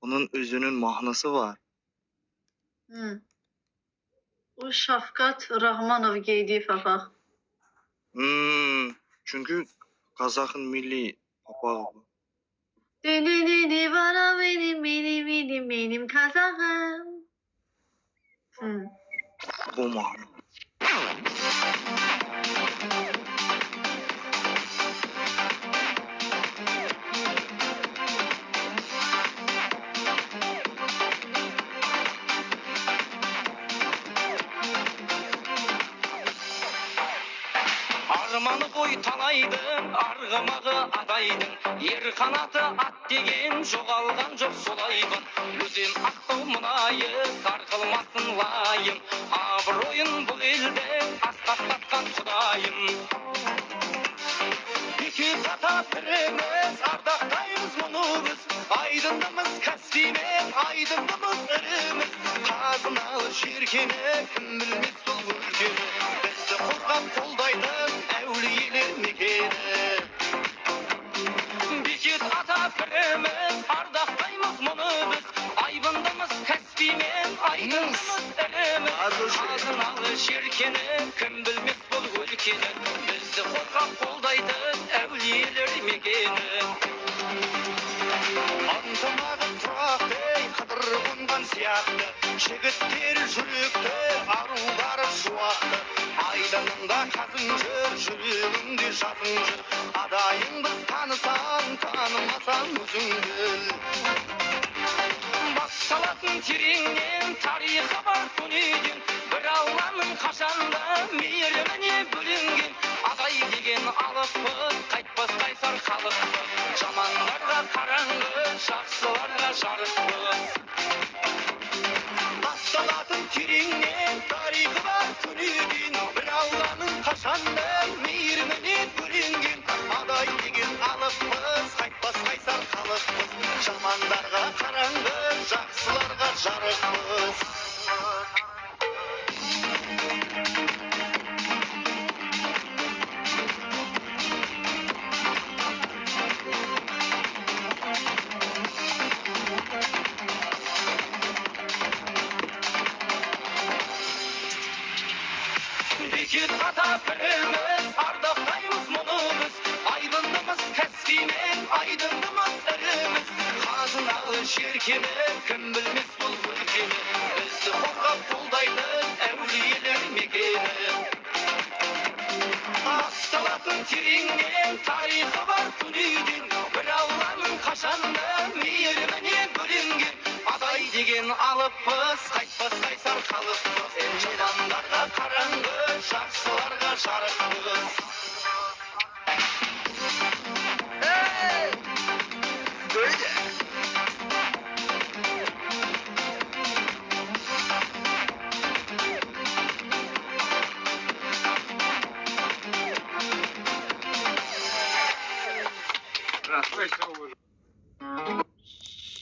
Bunun özünün mahnası var. Hı. O Şafkat Rahmanov giydiği papaq. Çünkü Kazak'ın milli papağı bu. Dini bana benim Kazak'ım. Hı. Bu mahna. Armanı boy talaydın, argımağı adaydın. Yer kanatı at degen жоғалған жоқ солайбын. Өзен ақтау мұнайы сарқылмасын лайым. Абыройын бұл елде асқақтатқан құдайым. Екі қата біріміз, ардақтаймыз мұны біз. Айдындымыз кәсіппен, айдындымыз іріміз. Қазыналы жеркені кім білмес бұл өлкені. Бізді қорғап қолдайтын әулиелер мекені. Бекет ата біріміз, ардақтаймыз мұны біз. Айбындымыз кәсіппен, айдындымыз іріміз. Қазыналы жеркені кім білмес бұл өлкені. Бізді қорғап қолдайтын әулиелер мекені. Антымағы тұрақты, қыдыр қонған сияқты. Жігіттер жүректі, арулары жуақты. Айданында қазың жүр, жүрегіңде жазың жүр. Адайыңбыз танысаң, танымасаң өзіңді. Басталатын тереңнен, тарихы бар көнеден. Бір Алланың қашанда мейіріміне бөлінген. Адай деген алыппыз, қайтпас қайсар халықпыз. Жамандарға қараңғы, жақсыларға жарықпыз. Басталатын тереңнен, тарихы бар көнеден. Бір Алланың қашанда мейіріміне бөлінген. Адай деген алыппыз, қайтпас қайсар халықпыз. Жамандарға қараңғы, жақсыларға жарықпыз. Бекет ата біріміз, ардақтаймыз мұны біз. Айбындымыз кәсіппен, айдындымыз іріміз. Қазыналы жеркені кім білмес бұл өлкені. Бізді қорғап қолдайтын әулиелер мекені. Басталатын тереңнен, тарихы бар көнеден. Бір Алланың қашанда мейіріміне бөлінген. Адай деген алыппыз, қайтпас қайсар халықпыз. Жамандарға қараңғы, жақсыларға жарықпыз. Böyle. Раз, давай,